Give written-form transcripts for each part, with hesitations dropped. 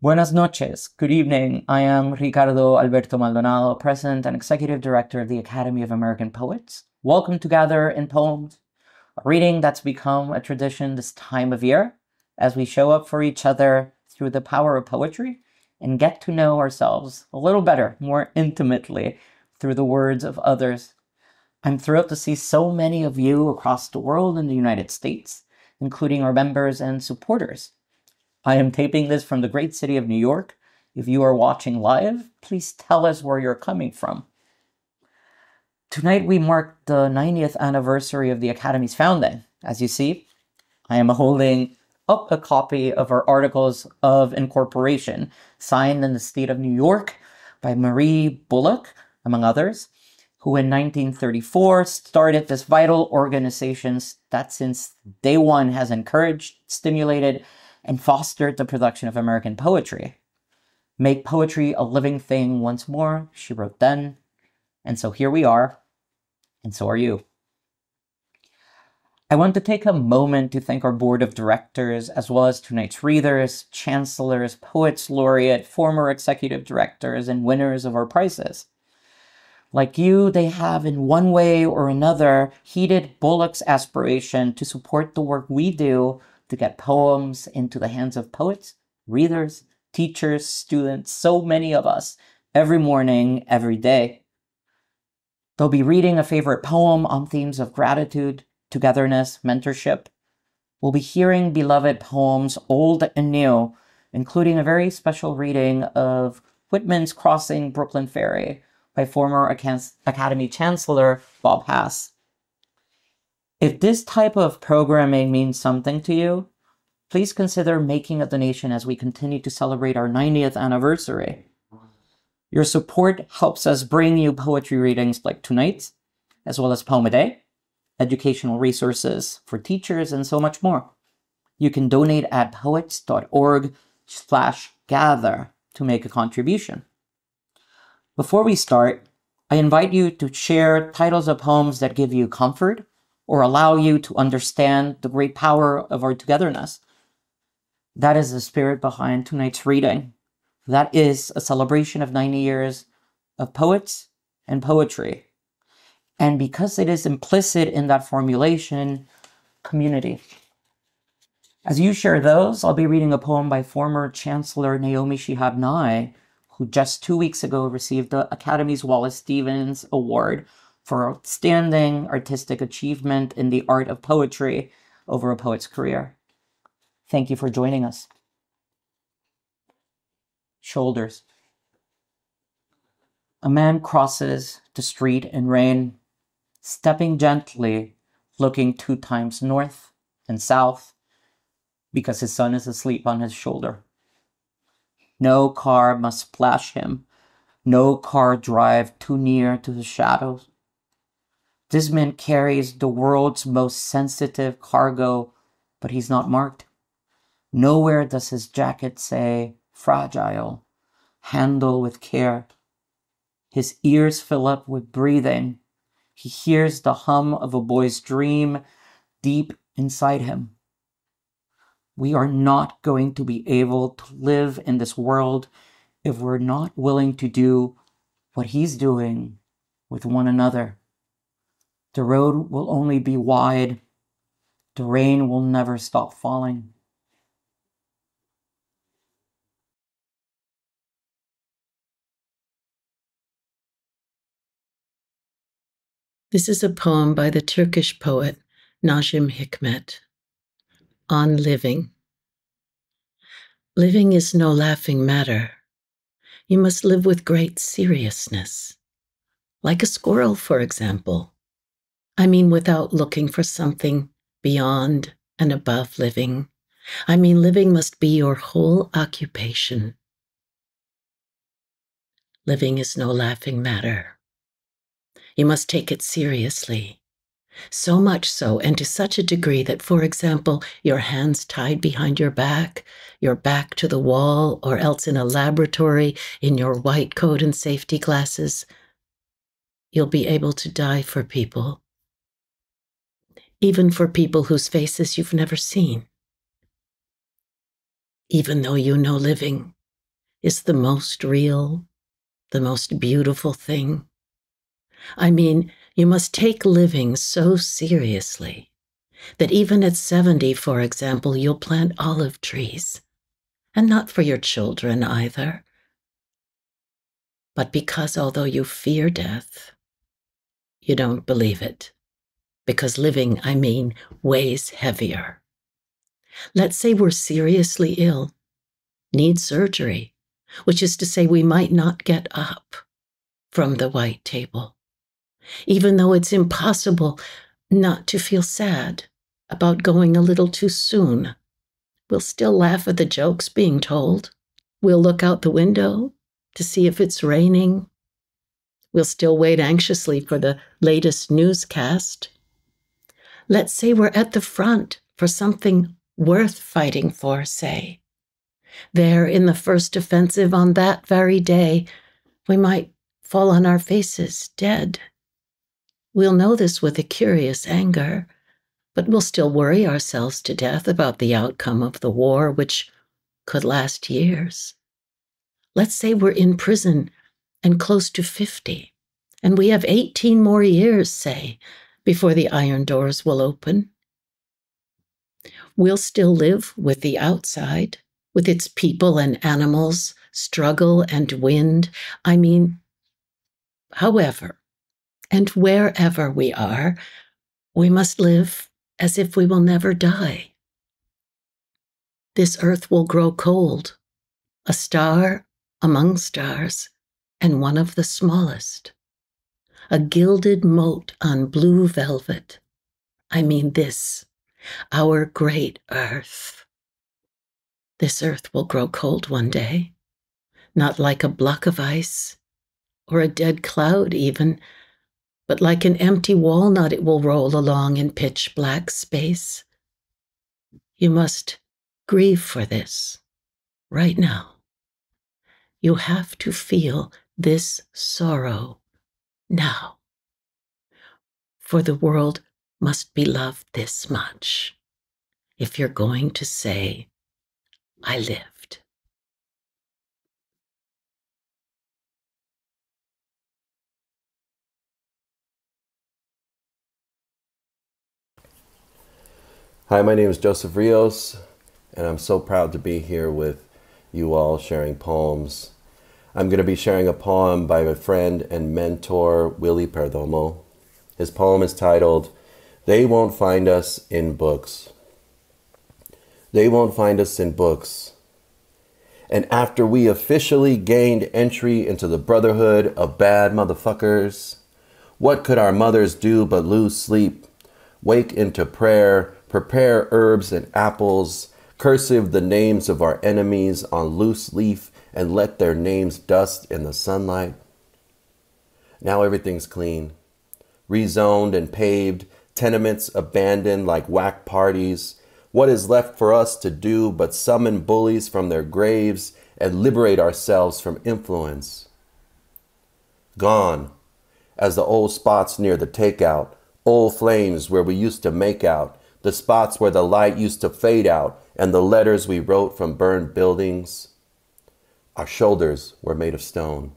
Buenas noches, good evening. I am Ricardo Alberto Maldonado, President and Executive Director of the Academy of American Poets. Welcome to Gather in Poems, a reading that's become a tradition this time of year as we show up for each other through the power of poetry and get to know ourselves a little better, more intimately, through the words of others. I'm thrilled to see so many of you across the world in the United States, including our members and supporters. I am taping this from the great city of New York. If you are watching live, please tell us where you're coming from. Tonight we mark the 90th anniversary of the Academy's founding. As you see, I am holding up a copy of our Articles of Incorporation, signed in the state of New York by Marie Bullock, among others, who in 1934 started this vital organization that since day one has encouraged, stimulated, and fostered the production of American poetry. Make poetry a living thing once more, she wrote then. And so here we are, and so are you. I want to take a moment to thank our board of directors, as well as tonight's readers, chancellors, poets laureate, former executive directors, and winners of our prizes. Like you, they have in one way or another heeded Bullock's aspiration to support the work we do to get poems into the hands of poets, readers, teachers, students, so many of us, every morning, every day. They'll be reading a favorite poem on themes of gratitude, togetherness, mentorship. We'll be hearing beloved poems, old and new, including a very special reading of Whitman's Crossing Brooklyn Ferry by former Academy Chancellor Bob Hass. If this type of programming means something to you, please consider making a donation as we continue to celebrate our 90th anniversary. Your support helps us bring you poetry readings like tonight's, as well as Poem a Day, educational resources for teachers, and so much more. You can donate at Poets.org/gather to make a contribution. Before we start, I invite you to share titles of poems that give you comfort or allow you to understand the great power of our togetherness. That is the spirit behind tonight's reading. That is a celebration of 90 years of poets and poetry. And because it is implicit in that formulation, community. As you share those, I'll be reading a poem by former Chancellor Naomi Shihab Nye, who just 2 weeks ago received the Academy's Wallace Stevens Award for outstanding artistic achievement in the art of poetry over a poet's career. Thank you for joining us. Shoulders. A man crosses the street in rain, stepping gently, looking 2 times north and south, because his son is asleep on his shoulder. No car must splash him, no car drive too near to the shadows. This man carries the world's most sensitive cargo, but he's not marked. Nowhere does his jacket say, fragile, handle with care. His ears fill up with breathing. He hears the hum of a boy's dream deep inside him. We are not going to be able to live in this world if we're not willing to do what he's doing with one another. The road will only be wide. The rain will never stop falling. This is a poem by the Turkish poet Nim Hikmet on living. Living is no laughing matter. You must live with great seriousness. Like a squirrel, for example. I mean, without looking for something beyond and above living. I mean, living must be your whole occupation. Living is no laughing matter. You must take it seriously. So much so, and to such a degree that, for example, your hands tied behind your back to the wall, or else in a laboratory in your white coat and safety glasses, you'll be able to die for people. Even for people whose faces you've never seen. Even though you know living is the most real, the most beautiful thing. I mean, you must take living so seriously that even at 70, for example, you'll plant olive trees. And not for your children either, but because although you fear death, you don't believe it. Because living, I mean, weighs heavier. Let's say we're seriously ill, need surgery, which is to say we might not get up from the white table, even though it's impossible not to feel sad about going a little too soon. We'll still laugh at the jokes being told. We'll look out the window to see if it's raining. We'll still wait anxiously for the latest newscast. Let's say we're at the front for something worth fighting for, say. There in the first offensive on that very day, we might fall on our faces, dead. We'll know this with a curious anger, but we'll still worry ourselves to death about the outcome of the war, which could last years. Let's say we're in prison and close to 50, and we have 18 more years, say, before the iron doors will open. We'll still live with the outside, with its people and animals, struggle and wind. I mean, however and wherever we are, we must live as if we will never die. This earth will grow cold, a star among stars, and one of the smallest. A gilded mote on blue velvet. I mean this, our great earth. This earth will grow cold one day, not like a block of ice, or a dead cloud even, but like an empty walnut it will roll along in pitch black space. You must grieve for this right now. You have to feel this sorrow now. For the world must be loved this much if you're going to say, I lived. Hi, my name is Joseph Rios, and I'm so proud to be here with you all sharing poems. I'm going to be sharing a poem by my friend and mentor, Willie Perdomo. His poem is titled, They Won't Find Us in Books. They won't find us in books. And after we officially gained entry into the brotherhood of bad motherfuckers, what could our mothers do but lose sleep, wake into prayer, prepare herbs and apples, cursive the names of our enemies on loose leaf, and let their names dust in the sunlight? Now everything's clean, rezoned and paved, tenements abandoned like whack parties. What is left for us to do but summon bullies from their graves and liberate ourselves from influence? Gone, as the old spots near the takeout, old flames where we used to make out, the spots where the light used to fade out, and the letters we wrote from burned buildings. Our shoulders were made of stone.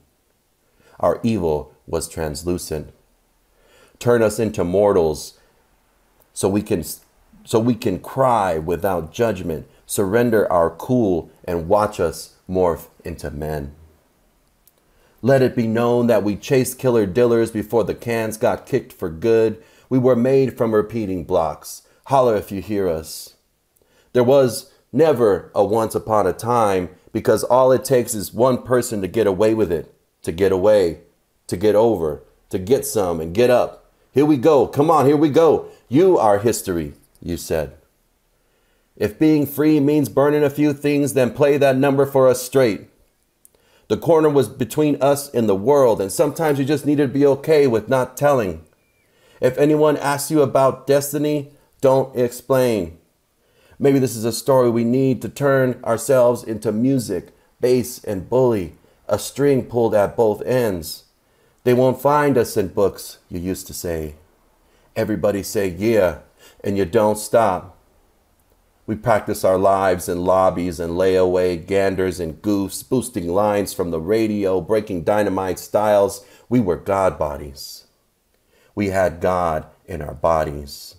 Our evil was translucent. Turn us into mortals so we can cry without judgment, surrender our cool, and watch us morph into men. Let it be known that we chased killer dillers before the cans got kicked for good. We were made from repeating blocks. Holler if you hear us. There was never a once upon a time, because all it takes is one person to get away with it, to get away, to get over, to get some and get up. Here we go. Come on, here we go. You are history, you said. If being free means burning a few things, then play that number for us straight. The corner was between us and the world, and sometimes you just needed to be okay with not telling. If anyone asks you about destiny, don't explain. Maybe this is a story we need to turn ourselves into music, bass, and bully, a string pulled at both ends. They won't find us in books, you used to say. Everybody say, yeah, and you don't stop. We practice our lives in lobbies and layaway, ganders and goofs, boosting lines from the radio, breaking dynamite styles. We were God bodies. We had God in our bodies.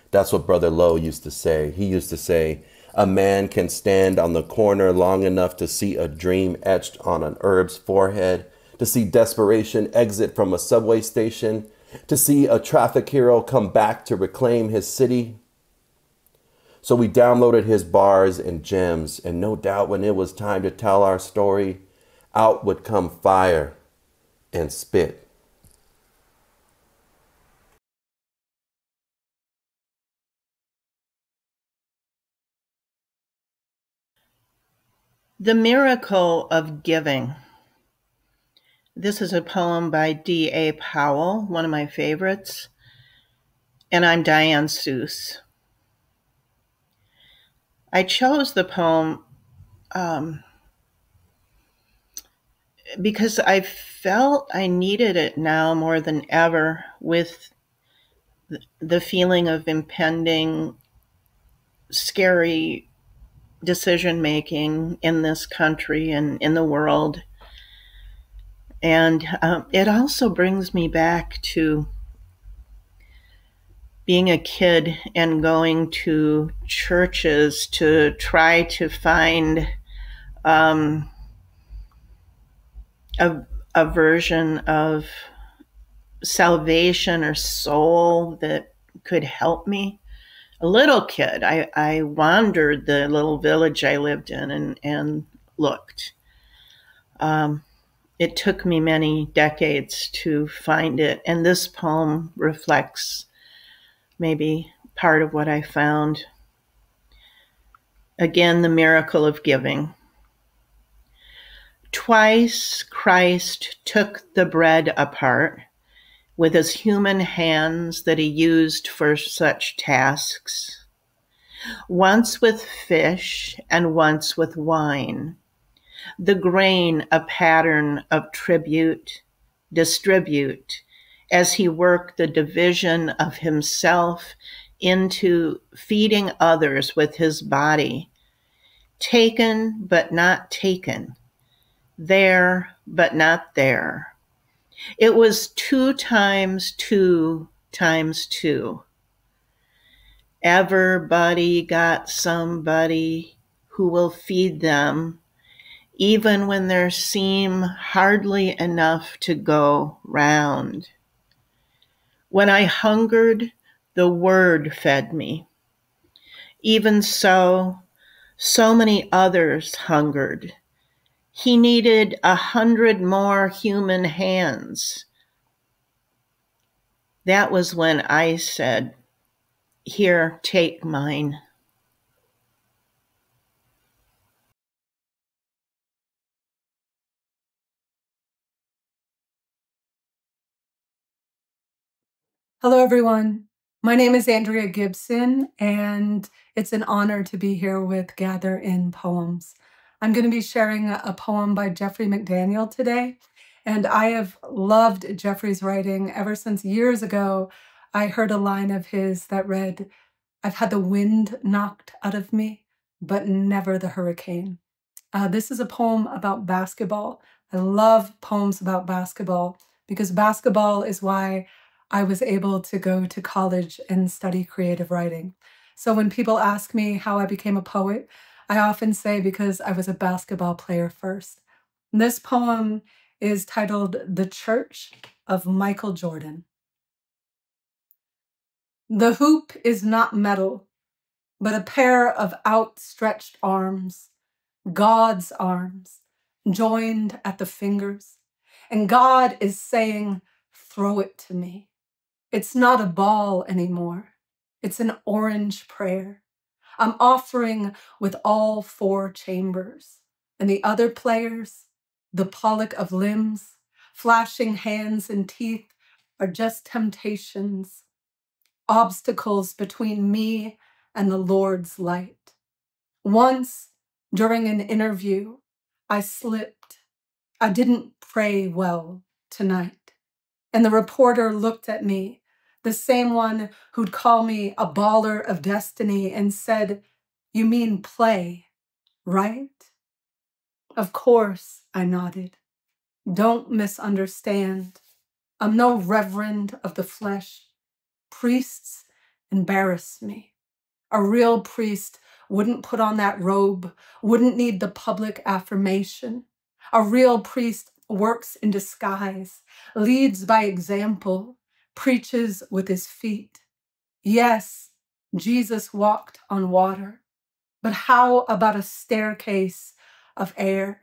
That's what Brother Lowe used to say. He used to say, a man can stand on the corner long enough to see a dream etched on an herb's forehead, to see desperation exit from a subway station, to see a traffic hero come back to reclaim his city. So we downloaded his bars and gems, and no doubt when it was time to tell our story, out would come fire and spit. The Miracle of Giving. This is a poem by D.A. Powell, one of my favorites, and I'm Diane Seuss. I chose the poem because I felt I needed it now more than ever, with the feeling of impending, scary decision-making in this country and in the world. And it also brings me back to being a kid and going to churches to try to find a version of salvation or soul that could help me. A little kid, I wandered the little village I lived in and looked. It took me many decades to find it, and this poem reflects maybe part of what I found. Again, the miracle of giving. Twice Christ took the bread apart with his human hands that he used for such tasks, once with fish and once with wine, the grain a pattern of tribute, distribute, as he worked the division of himself into feeding others with his body, taken but not taken, there but not there. It was 2 times 2 times 2. Everybody got somebody who will feed them, even when there seem hardly enough to go round. When I hungered, the word fed me. Even so many others hungered. He needed 100 more human hands. That was when I said, "Here, take mine." Hello, everyone. My name is Andrea Gibson, and it's an honor to be here with Gather in Poems. I'm going to be sharing a poem by Jeffrey McDaniel today, and I have loved Jeffrey's writing ever since years ago. I heard a line of his that read, "I've had the wind knocked out of me, but never the hurricane." This is a poem about basketball. I love poems about basketball because basketball is why I was able to go to college and study creative writing. So when people ask me how I became a poet, I often say because I was a basketball player first. This poem is titled "The Church of Michael Jordan." The hoop is not metal, but a pair of outstretched arms, God's arms, joined at the fingers. And God is saying, "Throw it to me." It's not a ball anymore. It's an orange prayer. I'm offering with all 4 chambers. And the other players, the Pollock of limbs, flashing hands and teeth, are just temptations, obstacles between me and the Lord's light. Once, during an interview, I slipped. I didn't pray well tonight. And the reporter looked at me, The same one who'd call me a baller of destiny and said, "You mean play, right?" Of course, I nodded. Don't misunderstand. I'm no reverend of the flesh. Priests embarrass me. A real priest wouldn't put on that robe, wouldn't need the public affirmation. A real priest works in disguise, leads by example, preaches with his feet. Yes, Jesus walked on water, but how about a staircase of air?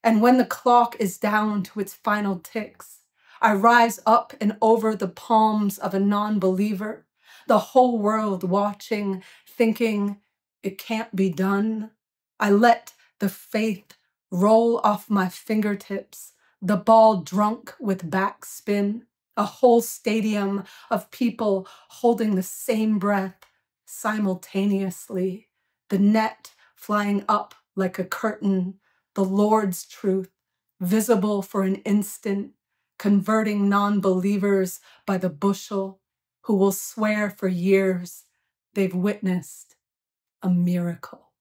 And when the clock is down to its final ticks, I rise up and over the palms of a non-believer, the whole world watching, thinking it can't be done. I let the faith roll off my fingertips, the ball drunk with backspin, a whole stadium of people holding the same breath simultaneously, the net flying up like a curtain, the Lord's truth, visible for an instant, converting non-believers by the bushel, who will swear for years they've witnessed a miracle.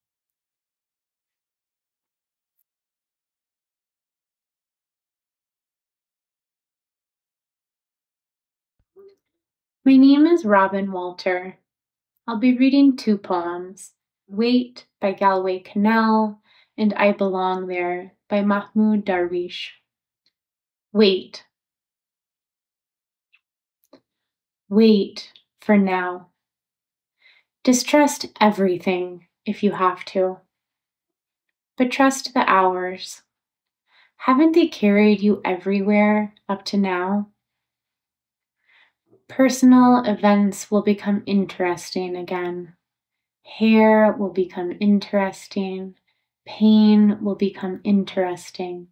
My name is Robin Walter. I'll be reading 2 poems, Wait by Galway Canal and I Belong There by Mahmoud Darwish. Wait. Wait for now. Distrust everything if you have to, but trust the hours. Haven't they carried you everywhere up to now? Personal events will become interesting again. Hair will become interesting. Pain will become interesting.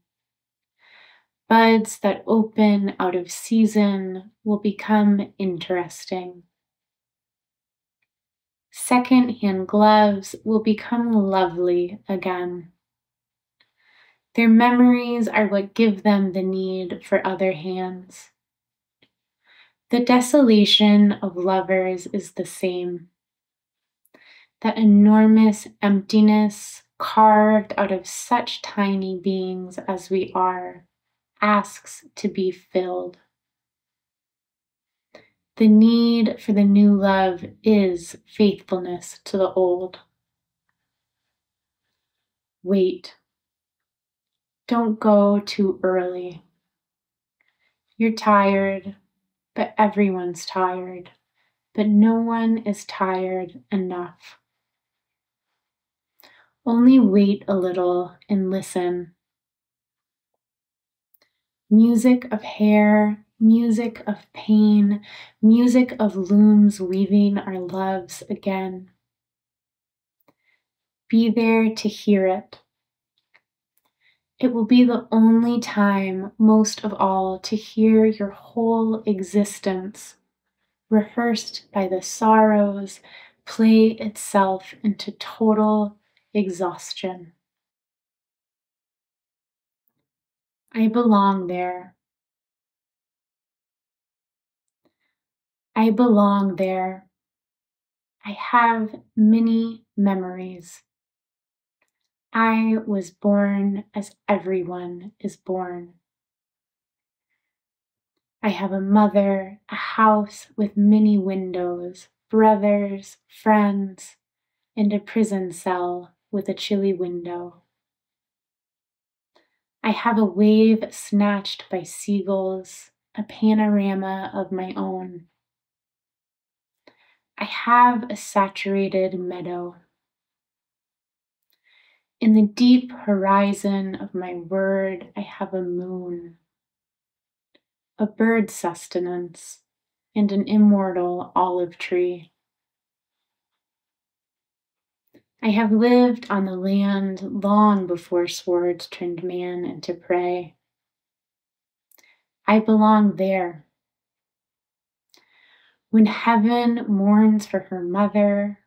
Buds that open out of season will become interesting. Second-hand gloves will become lovely again. Their memories are what give them the need for other hands. The desolation of lovers is the same. That enormous emptiness, carved out of such tiny beings as we are, asks to be filled. The need for the new love is faithfulness to the old. Wait. Don't go too early. You're tired, but everyone's tired, but no one is tired enough. Only wait a little and listen. Music of hair, music of pain, music of looms weaving our loves again. Be there to hear it. It will be the only time, most of all, to hear your whole existence, rehearsed by the sorrows, play itself into total exhaustion. I belong there. I belong there. I have many memories. I was born as everyone is born. I have a mother, a house with many windows, brothers, friends, and a prison cell with a chilly window. I have a wave snatched by seagulls, a panorama of my own. I have a saturated meadow. In the deep horizon of my word, I have a moon, a bird sustenance, and an immortal olive tree. I have lived on the land long before swords turned man into prey. I belong there. When heaven mourns for her mother,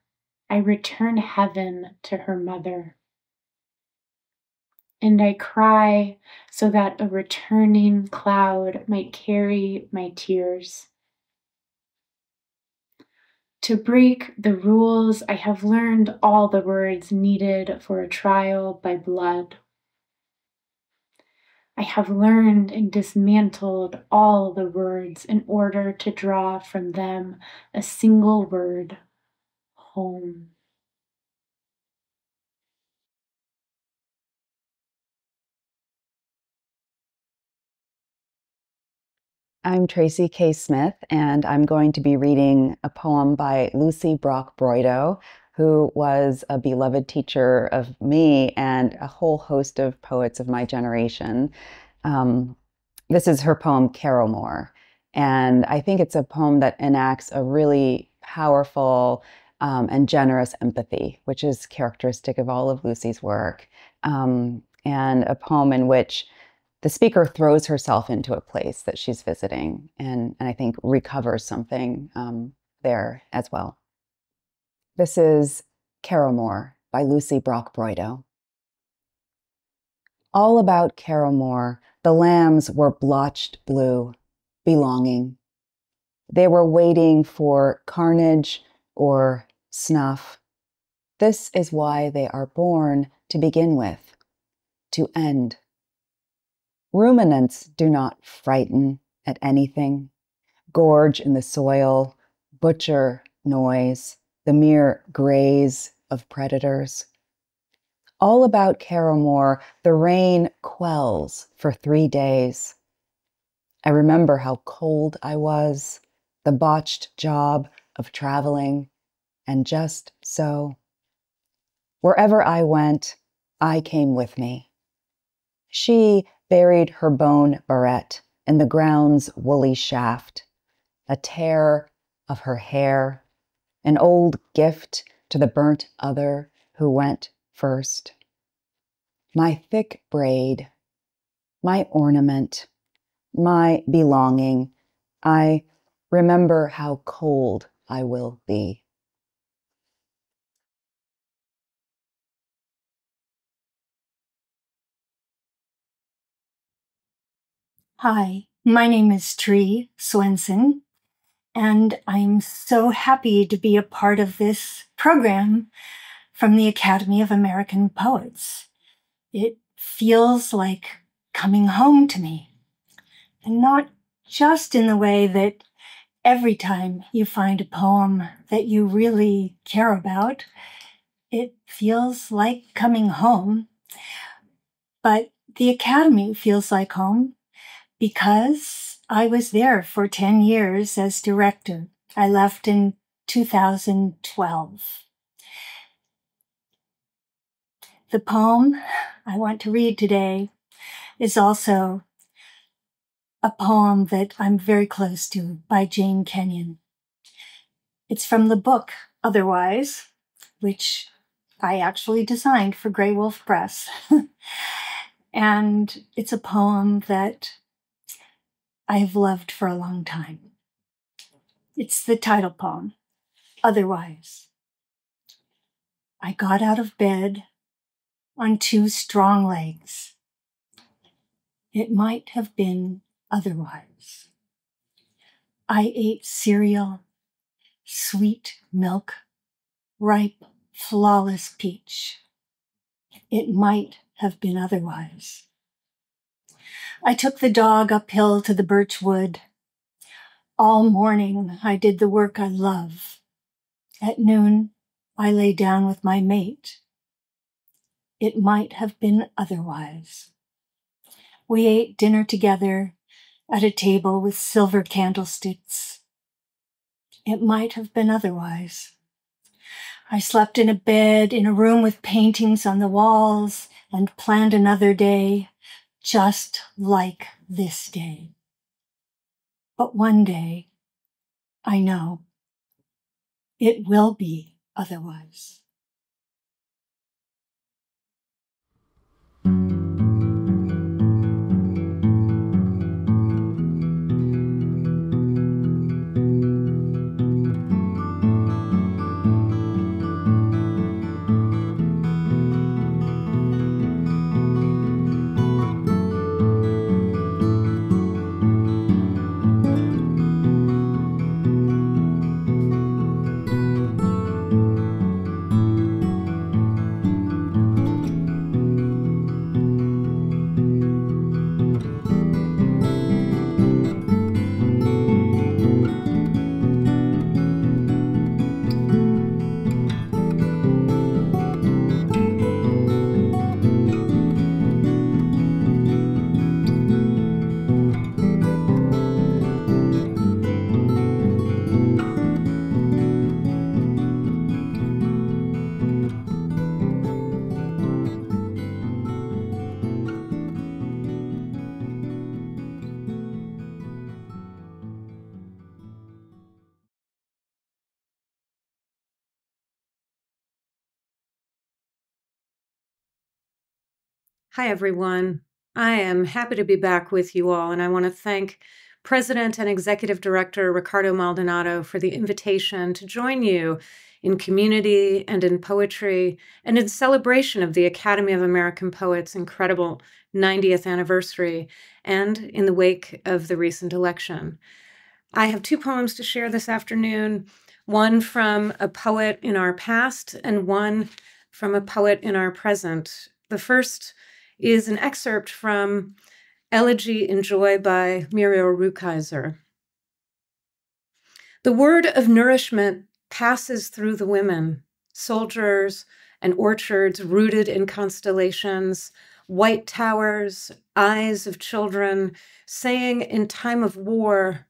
I return heaven to her mother. And I cry so that a returning cloud might carry my tears. To break the rules, I have learned all the words needed for a trial by blood. I have learned and dismantled all the words in order to draw from them a single word: home. I'm Tracy K Smith, and I'm going to be reading a poem by Lucy Brock-Broido, who was a beloved teacher of me and a whole host of poets of my generation. This is her poem, Carolmore, and I think it's a poem that enacts a really powerful and generous empathy, which is characteristic of all of Lucy's work, and a poem in which the speaker throws herself into a place that she's visiting and I think recovers something there as well. This is Carolmore by Lucy Brock-Broido. All about Carolmore, the lambs were blotched blue, belonging. They were waiting for carnage or snuff. This is why they are born to begin with, to end. Ruminants do not frighten at anything, gorge in the soil, butcher noise, the mere graze of predators. All about Carolmore, the rain quells for 3 days. I remember how cold I was, the botched job of traveling, and just so. Wherever I went, I came with me. She buried her bone barrette in the ground's woolly shaft, a tear of her hair, an old gift to the burnt other who went first. My thick braid, my ornament, my belonging, I remember how cold I will be. Hi, my name is Tree Swenson, and I'm so happy to be a part of this program from the Academy of American Poets. It feels like coming home to me, and not just in the way that every time you find a poem that you really care about, it feels like coming home, but the Academy feels like home because I was there for 10 years as director. I left in 2012. The poem I want to read today is also a poem that I'm very close to by Jane Kenyon. It's from the book Otherwise, which I actually designed for Grey Wolf Press. And it's a poem that I've loved for a long time. It's the title poem, Otherwise. I got out of bed on 2 strong legs. It might have been otherwise. I ate cereal, sweet milk, ripe, flawless peach. It might have been otherwise. I took the dog uphill to the birch wood. All morning, I did the work I love. At noon, I lay down with my mate. It might have been otherwise. We ate dinner together at a table with silver candlesticks. It might have been otherwise. I slept in a bed in a room with paintings on the walls and planned another day just like this day. But one day, I know, it will be otherwise. Hi, everyone. I am happy to be back with you all, and I want to thank President and Executive Director Ricardo Maldonado for the invitation to join you in community and in poetry and in celebration of the Academy of American Poets' incredible 90th anniversary and in the wake of the recent election. I have two poems to share this afternoon, one from a poet in our past and one from a poet in our present. The first is an excerpt from Elegy in Joy by Muriel Rukeyser. The word of nourishment passes through the women, soldiers and orchards rooted in constellations, white towers, eyes of children, saying in time of war,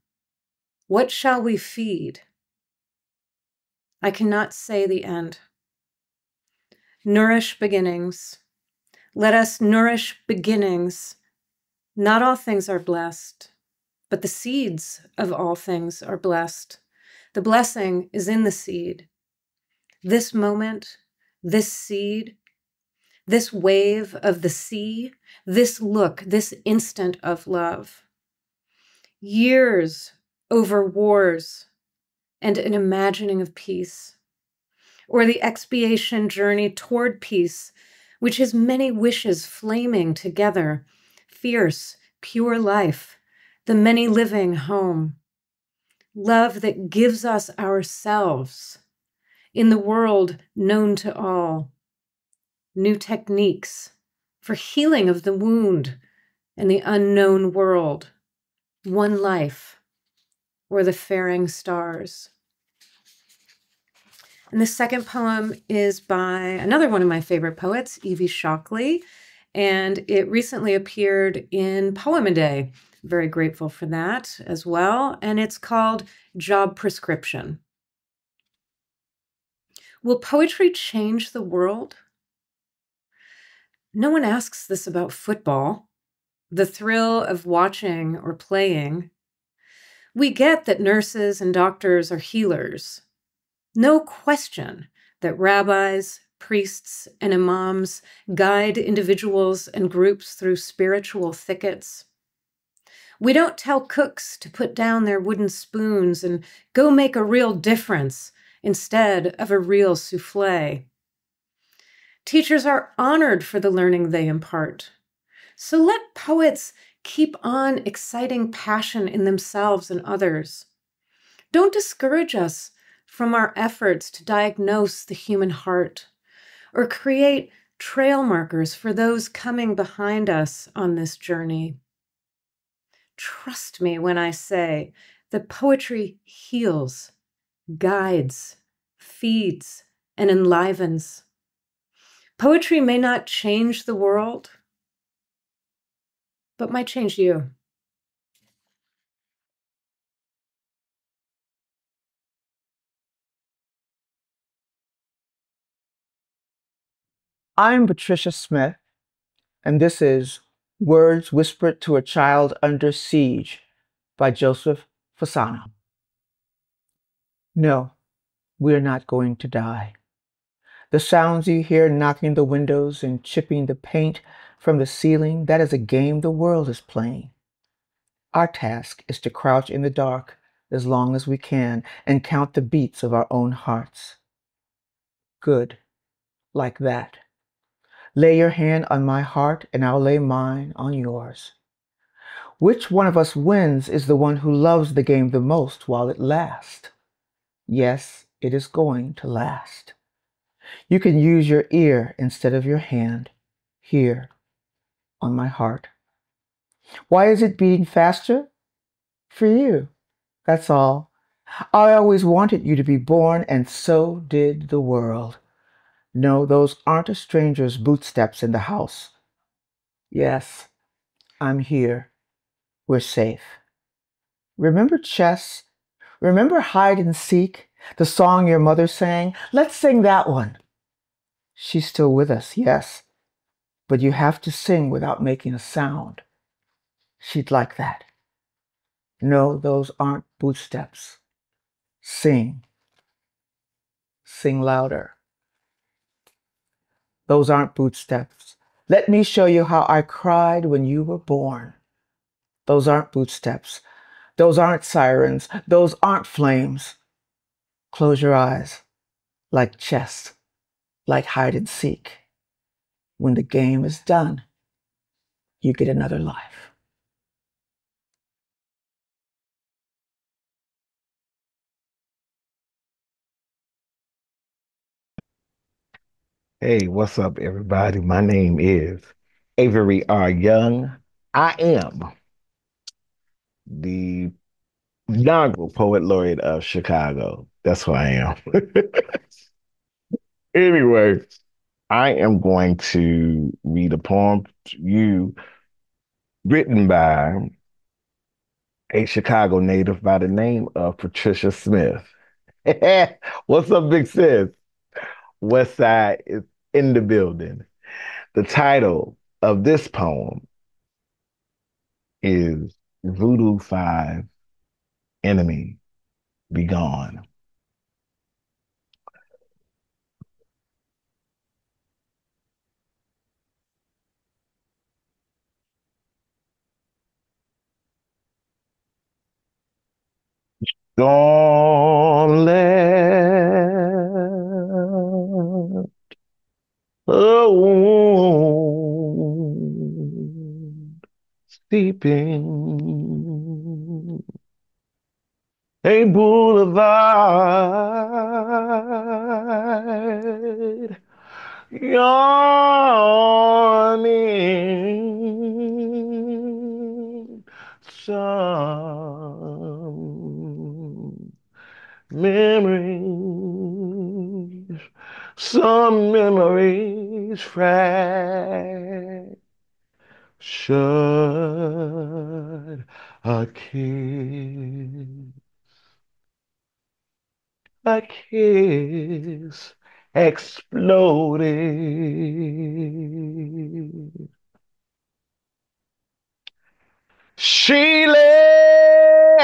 "What shall we feed?" I cannot say the end. Nourish beginnings. Let us nourish beginnings. Not all things are blessed, but the seeds of all things are blessed. The blessing is in the seed. This moment, this seed, this wave of the sea, this look, this instant of love. Years over wars and an imagining of peace, or the expiation journey toward peace, which is many wishes flaming together, fierce, pure life, the many living home. Love that gives us ourselves in the world known to all. New techniques for healing of the wound and the unknown world. One life, or the faring stars. And the second poem is by another one of my favorite poets, Evie Shockley, and it recently appeared in Poem-A-Day. Very grateful for that as well. And it's called Job Prescription. Will poetry change the world? No one asks this about football, the thrill of watching or playing. We get that nurses and doctors are healers. No question that rabbis, priests, and imams guide individuals and groups through spiritual thickets. We don't tell cooks to put down their wooden spoons and go make a real difference instead of a real souffle. Teachers are honored for the learning they impart. So let poets keep on exciting passion in themselves and others. Don't discourage us from our efforts to diagnose the human heart or create trail markers for those coming behind us on this journey. Trust me when I say that poetry heals, guides, feeds, and enlivens. Poetry may not change the world, but might change you. I'm Patricia Smith, and this is Words Whispered to a Child Under Siege by Joseph Fana. No, we're not going to die. The sounds you hear knocking the windows and chipping the paint from the ceiling, that is a game the world is playing. Our task is to crouch in the dark as long as we can and count the beats of our own hearts. Good, like that. Lay your hand on my heart and I'll lay mine on yours. Which one of us wins is the one who loves the game the most while it lasts. Yes, it is going to last. You can use your ear instead of your hand, here, on my heart. Why is it beating faster? For you, that's all. I always wanted you to be born, and so did the world. No, those aren't a stranger's bootsteps in the house. Yes, I'm here. We're safe. Remember chess? Remember hide and seek? The song your mother sang? Let's sing that one. She's still with us, yes, but you have to sing without making a sound. She'd like that. No, those aren't bootsteps. Sing. Sing louder. Those aren't bootsteps. Let me show you how I cried when you were born. Those aren't footsteps. Those aren't sirens. Those aren't flames. Close your eyes, like chess, like hide and seek. When the game is done, you get another life. Hey, what's up, everybody? My name is Avery R Young. I am the inaugural Poet Laureate of Chicago. That's who I am. Anyway, I am going to read a poem to you written by a Chicago native by the name of Patricia Smith. What's up, Big Sis? West Side is in the building. The title of this poem is Voodoo 5, Enemy, Be Gone. Don't let the wound steeping a boulevard yawning some memories, some memories fractured a kiss exploded. She left,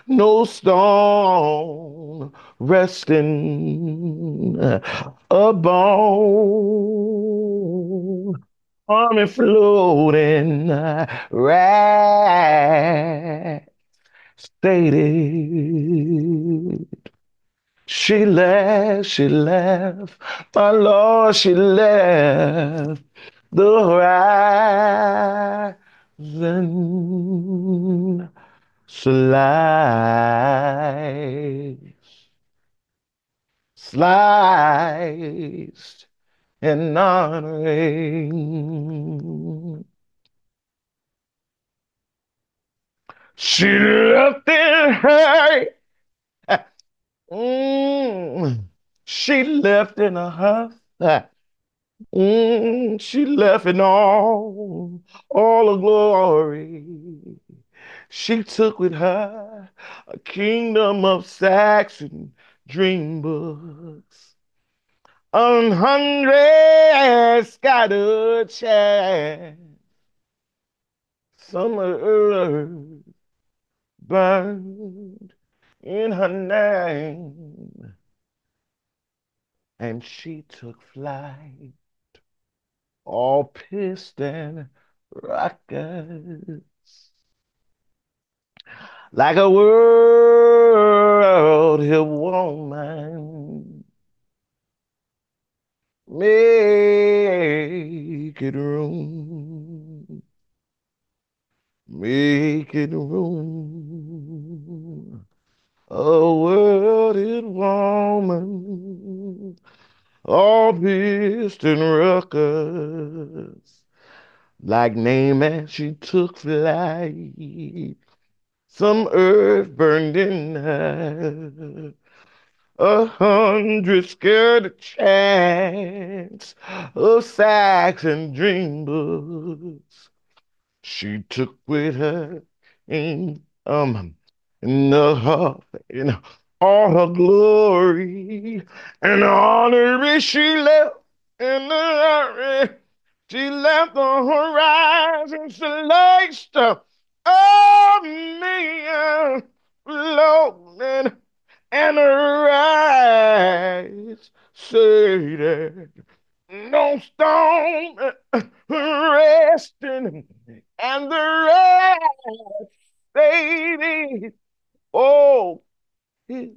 no stone resting a bone, army floating, right stated. She left, my Lord, she left the horizon sliced and honoring. She left in her. She left in a huff. She left in all the glory. She took with her a kingdom of Saxon dream books, 100 scattered chants, summer earth burned in her name, and she took flight, all pissed and rockets, like a world hip woman. Make it room, make it room. A world hip woman, all pissed and ruckus, like Naaman, she took flight. Some earth burned in her, 100 scared chants of Saxon dream books. She took with her in in in all her glory and honor. She left in the she left the horizon sliced of me alone and her eyes shaded, no stone resting, and the rest fading. Oh, it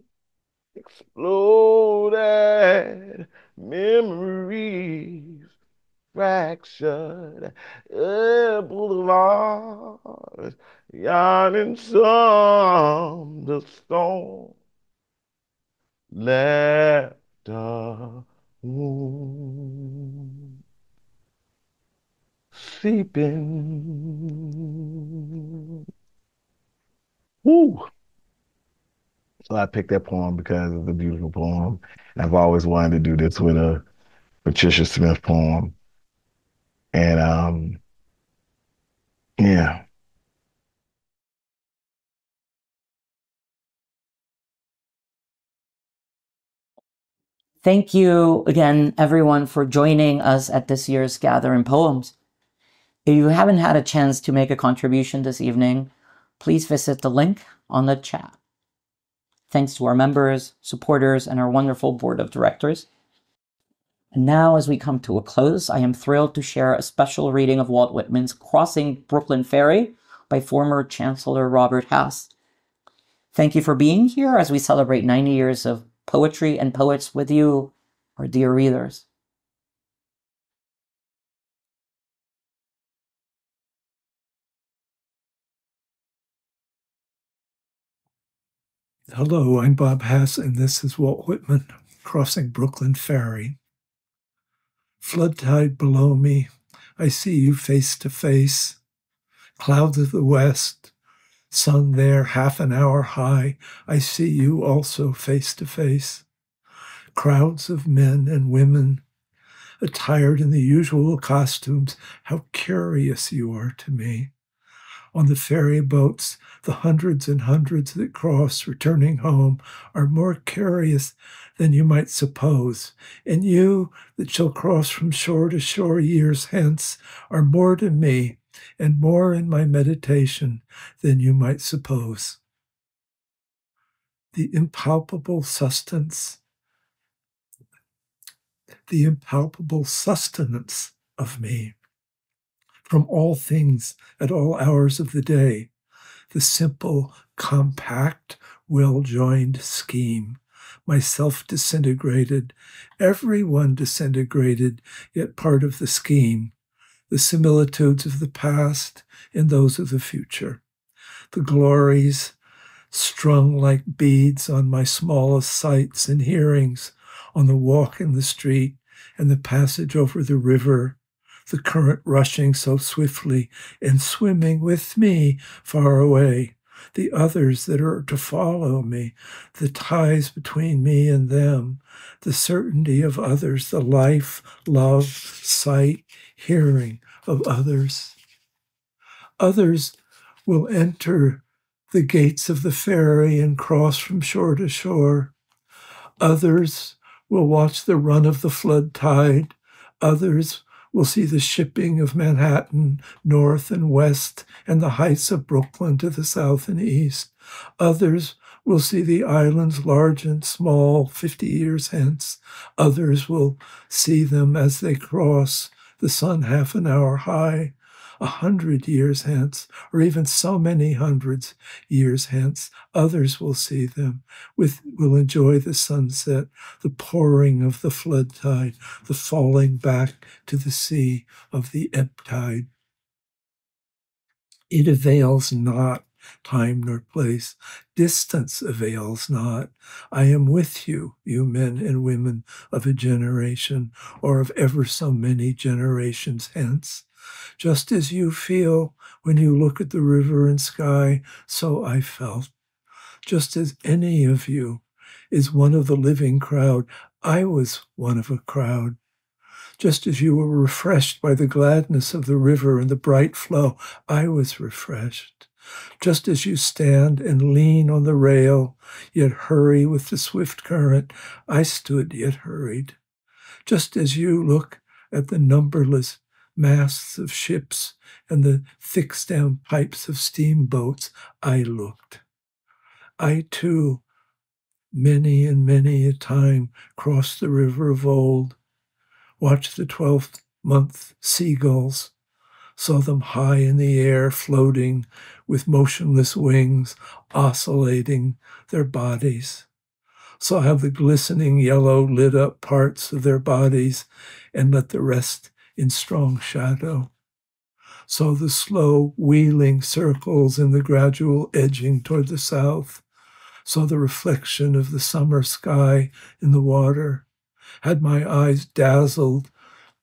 exploded, memories fractured, boulevards, yawning some the storm left a wound seeping. Woo. So I picked that poem because it's a beautiful poem. And I've always wanted to do this with a Patricia Smith poem. And yeah. Thank you again, everyone, for joining us at this year's Gathering Poems. If you haven't had a chance to make a contribution this evening, please visit the link on the chat. Thanks to our members, supporters, and our wonderful board of directors. And now, as we come to a close, I am thrilled to share a special reading of Walt Whitman's Crossing Brooklyn Ferry by former Chancellor Robert Hass. Thank you for being here as we celebrate 90 years of poetry and poets with you, our dear readers. Hello, I'm Bob Hass, and this is Walt Whitman, Crossing Brooklyn Ferry. Flood tide below me, I see you face to face. Clouds of the west, sun there half an hour high, I see you also face to face. Crowds of men and women, attired in the usual costumes, how curious you are to me. On the ferry boats, the hundreds and hundreds that cross, returning home, are more curious than you might suppose. And you that shall cross from shore to shore years hence are more to me and more in my meditation than you might suppose. The impalpable sustenance of me from all things at all hours of the day, the simple, compact, well-joined scheme, myself disintegrated, everyone disintegrated, yet part of the scheme, the similitudes of the past and those of the future, the glories strung like beads on my smallest sights and hearings, on the walk in the street and the passage over the river, the current rushing so swiftly and swimming with me far away, the others that are to follow me, the ties between me and them, the certainty of others, the life, love, sight, hearing of others. Others will enter the gates of the ferry and cross from shore to shore. Others will watch the run of the flood tide. Others will see the shipping of Manhattan north and west and the heights of Brooklyn to the south and east. Others will see the islands large and small 50 years hence. Others will see them as they cross, the sun half an hour high, 100 years hence, or even so many hundreds years hence. Others will see them, will enjoy the sunset, the pouring of the flood tide, the falling back to the sea of the ebb tide. It avails not time nor place. Distance avails not. I am with you, you men and women of a generation, or of ever so many generations hence. Just as you feel when you look at the river and sky, so I felt. Just as any of you is one of the living crowd, I was one of a crowd. Just as you were refreshed by the gladness of the river and the bright flow, I was refreshed. Just as you stand and lean on the rail, yet hurry with the swift current, I stood yet hurried. Just as you look at the numberless masts of ships and the thick-stemmed pipes of steamboats, I looked. I, too, many and many a time crossed the river of old, watched the 12th-month seagulls, saw them high in the air, floating with motionless wings, oscillating their bodies. Saw how the glistening yellow lit up parts of their bodies and let the rest in strong shadow. Saw the slow wheeling circles in the gradual edging toward the south. Saw the reflection of the summer sky in the water. Had my eyes dazzled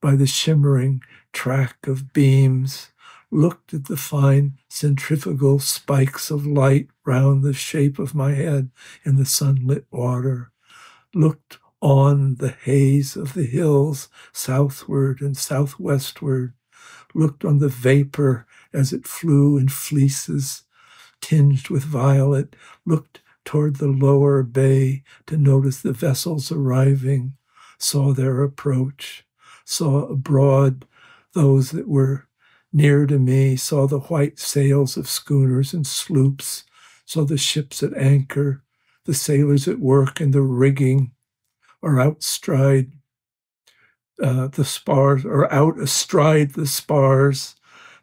by the shimmering track of beams, looked at the fine centrifugal spikes of light round the shape of my head in the sunlit water, looked on the haze of the hills southward and southwestward, looked on the vapor as it flew in fleeces tinged with violet, looked toward the lower bay to notice the vessels arriving, saw their approach, saw abroad those that were near to me, saw the white sails of schooners and sloops, saw the ships at anchor, the sailors at work in the rigging, or astride the spars,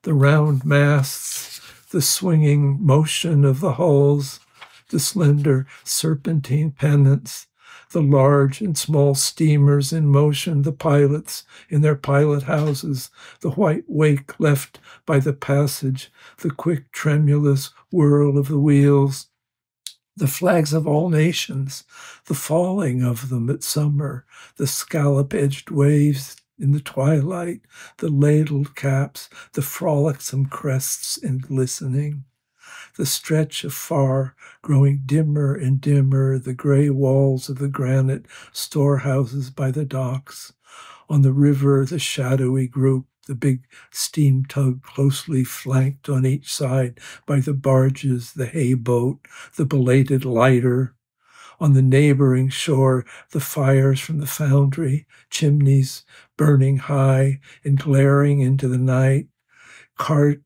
the round masts, the swinging motion of the hulls, the slender serpentine pennants, the large and small steamers in motion, the pilots in their pilot houses, the white wake left by the passage, the quick tremulous whirl of the wheels, the flags of all nations, the falling of them at summer, the scallop-edged waves in the twilight, the ladled caps, the frolicsome crests and glistening, the stretch of far growing dimmer and dimmer, the gray walls of the granite storehouses by the docks, on the river the shadowy group, the big steam tug closely flanked on each side by the barges, the hay boat, the belated lighter. On the neighboring shore, the fires from the foundry, chimneys burning high and glaring into the night,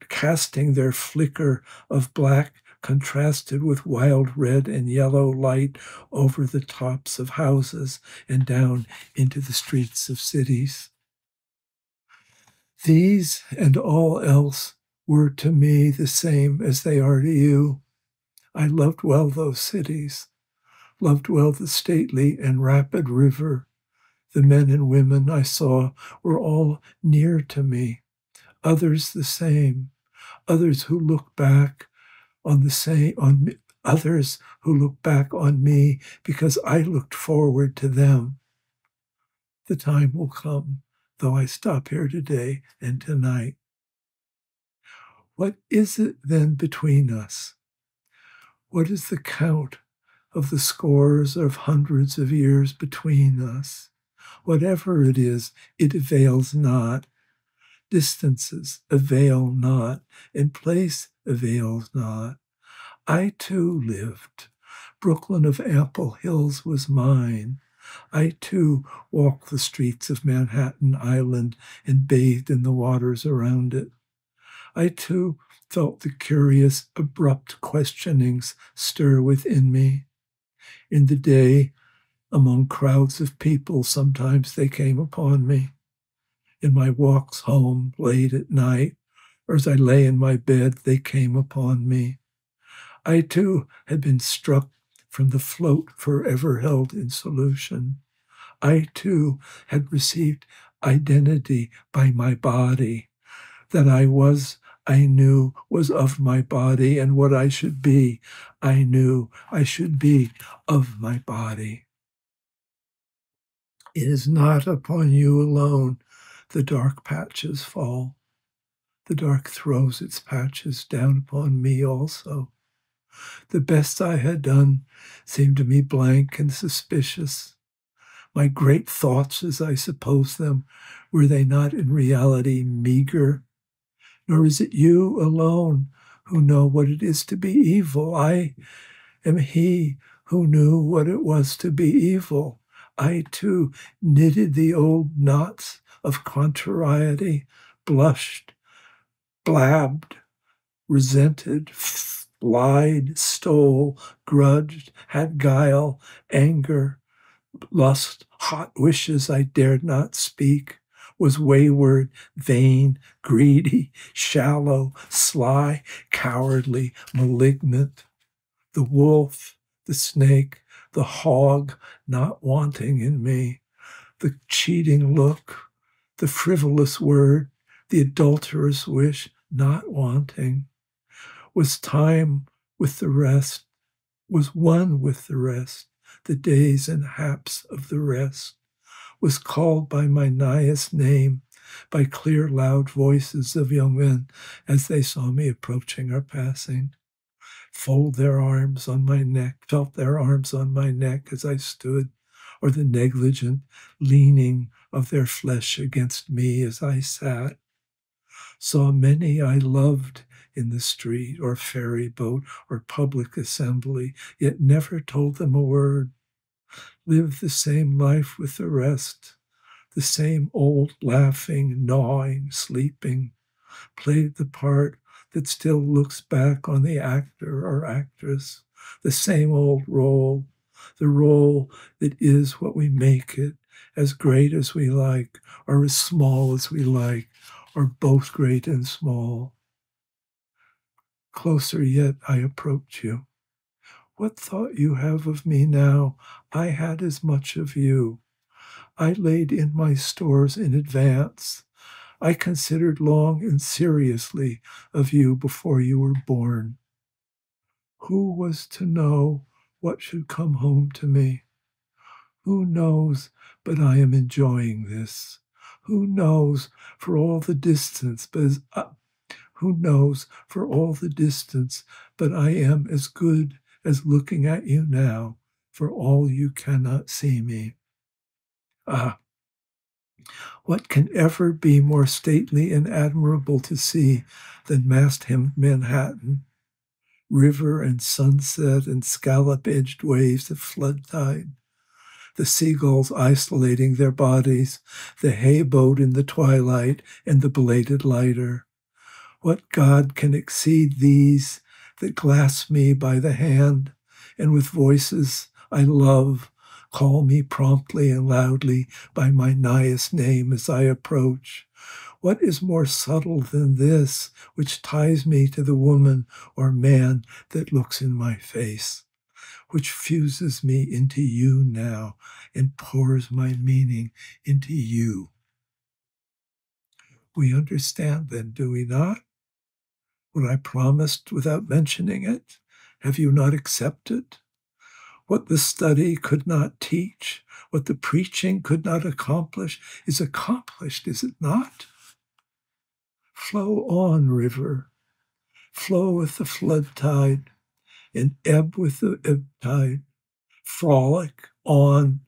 casting their flicker of black contrasted with wild red and yellow light over the tops of houses and down into the streets of cities. These and all else were to me the same as they are to you. I loved well those cities, loved well the stately and rapid river. The men and women I saw were all near to me, others the same, others who look back on the same, on me, others who look back on me because I looked forward to them. The time will come, though I stop here today and tonight. What is it then between us? What is the count of the scores of hundreds of years between us? Whatever it is, it avails not. Distances avail not, and place avails not. I too lived. Brooklyn of ample hills was mine. I too walked the streets of Manhattan Island and bathed in the waters around it. I too felt the curious, abrupt questionings stir within me. In the day, among crowds of people, sometimes they came upon me. In my walks home late at night, or as I lay in my bed, they came upon me. I too had been struck from the float forever held in solution. I too had received identity by my body, that I knew was of my body, and what I should be, I knew I should be of my body. It is not upon you alone the dark patches fall. The dark throws its patches down upon me also. The best I had done seemed to me blank and suspicious. My great thoughts, as I suppose them, were they not in reality meager? Nor is it you alone who know what it is to be evil. I am he who knew what it was to be evil. I too knitted the old knots of contrariety, blushed, blabbed, resented, lied, stole, grudged, had guile, anger, lust, hot wishes I dared not speak, was wayward, vain, greedy, shallow, sly, cowardly, malignant. The wolf, the snake, the hog not wanting in me, the cheating look, the frivolous word, the adulterous wish not wanting, was time with the rest, was one with the rest, the days and haps of the rest, was called by my nighest name, by clear, loud voices of young men as they saw me approaching or passing. Fold their arms on my neck, felt their arms on my neck as I stood, or the negligent leaning of their flesh against me as I sat. Saw many I loved in the street or ferry boat or public assembly, yet never told them a word. Lived the same life with the rest, the same old laughing, gnawing, sleeping, played the part that still looks back on the actor or actress, the same old role, the role that is what we make it, as great as we like, or as small as we like, or both great and small. Closer yet I approach you. What thought you have of me now? I had as much of you. I laid in my stores in advance. I considered long and seriously of you before you were born. Who was to know what should come home to me? Who knows but I am enjoying this? Who knows for all the distance, but who knows for all the distance, but I am as good as looking at you now, for all you cannot see me. Ah, what can ever be more stately and admirable to see than mast-hemmed Manhattan, river and sunset and scallop-edged waves at flood tide, the seagulls isolating their bodies, the hay boat in the twilight and the belated lighter? What god can exceed these that clasp me by the hand and with voices I love call me promptly and loudly by my nighest name as I approach? What is more subtle than this, which ties me to the woman or man that looks in my face, which fuses me into you now and pours my meaning into you? We understand then, do we not? What I promised without mentioning it, have you not accepted? What the study could not teach, what the preaching could not accomplish, is accomplished, is it not? Flow on, river. Flow with the flood tide, and ebb with the ebb tide. Frolic on,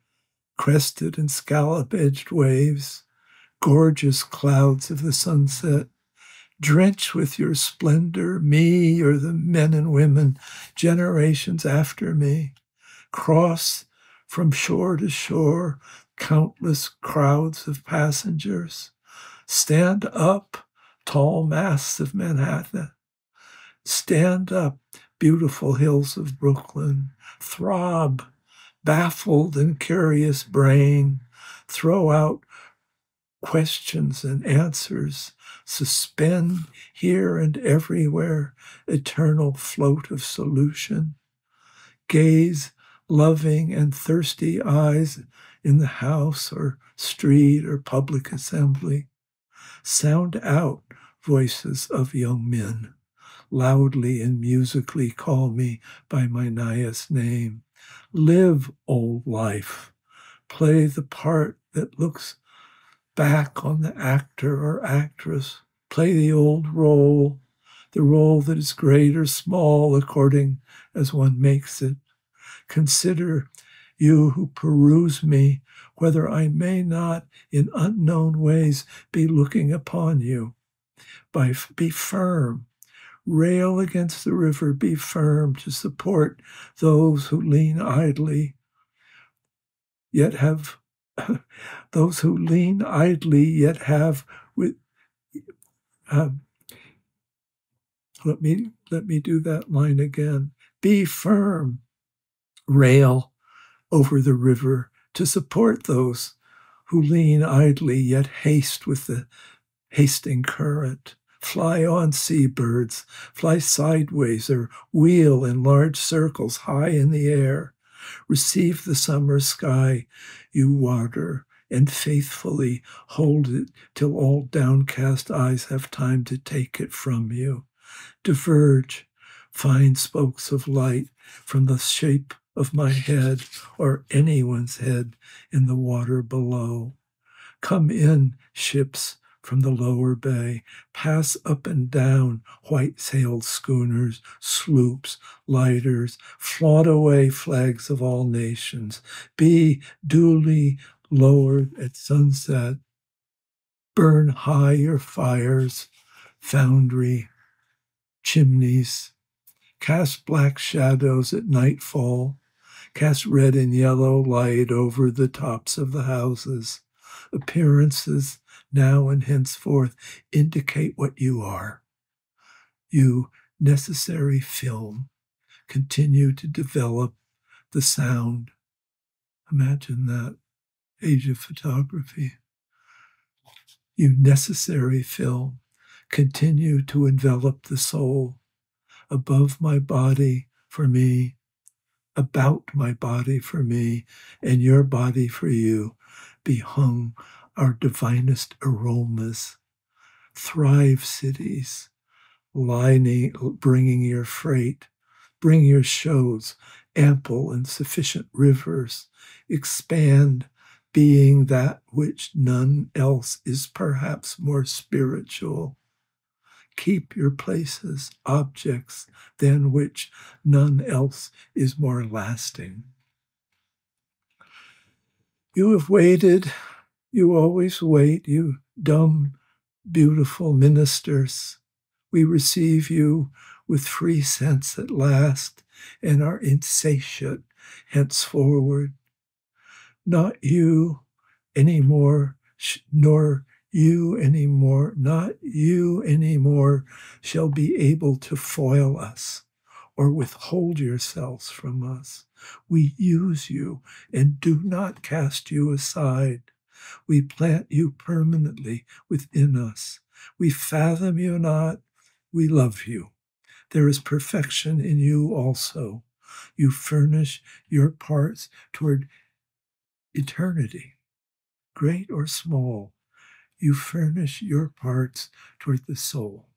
crested and scallop-edged waves, gorgeous clouds of the sunset. Drench with your splendor me or the men and women, generations after me. Cross from shore to shore, countless crowds of passengers. Stand up, tall masts of Manhattan. Stand up, beautiful hills of Brooklyn. Throb, baffled and curious brain. Throw out questions and answers. Suspend here and everywhere, eternal float of solution. Gaze loving and thirsty eyes in the house or street or public assembly. Sound out, voices of young men. Loudly and musically call me by my nighest name. Live, old life. Play the part that looks back on the actor or actress. Play the old role, the role that is great or small according as one makes it. Consider, you who peruse me, whether I may not in unknown ways be looking upon you. Be firm. Rail against the river, be firm to support those who lean idly, yet have those who lean idly yet have with Let me do that line again. Be firm. Rail over the river to support those who lean idly yet haste with the hasting current. Fly on, seabirds, fly sideways or wheel in large circles high in the air. Receive the summer sky you water and faithfully hold it till all downcast eyes have time to take it from you. Diverge, find spokes of light from the shape of my head or anyone's head in the water below. Come in, ships from the lower bay, pass up and down white-sailed schooners, sloops, lighters, flaunt away flags of all nations, be duly lowered at sunset, burn high your fires, foundry, chimneys, cast black shadows at nightfall, cast red and yellow light over the tops of the houses. Appearances now and henceforth indicate what you are. You, necessary film, continue to develop the sound. Imagine that, age of photography. You, necessary film, continue to envelop the soul. Above my body for me, about my body for me, and your body for you, be hung our divinest aromas. Thrive cities, bringing your freight, bring your shows, ample and sufficient rivers, expand, being that which none else is perhaps more spiritual. Keep your places, objects than which none else is more lasting. You have waited, you always wait, you dumb, beautiful ministers. We receive you with free sense at last and are insatiate henceforward. Not you anymore, nor you anymore, not you anymore shall be able to foil us or withhold yourselves from us. We use you and do not cast you aside. We plant you permanently within us. We fathom you not, we love you. There is perfection in you also. You furnish your parts toward eternity, great or small. You furnish your parts toward the soul.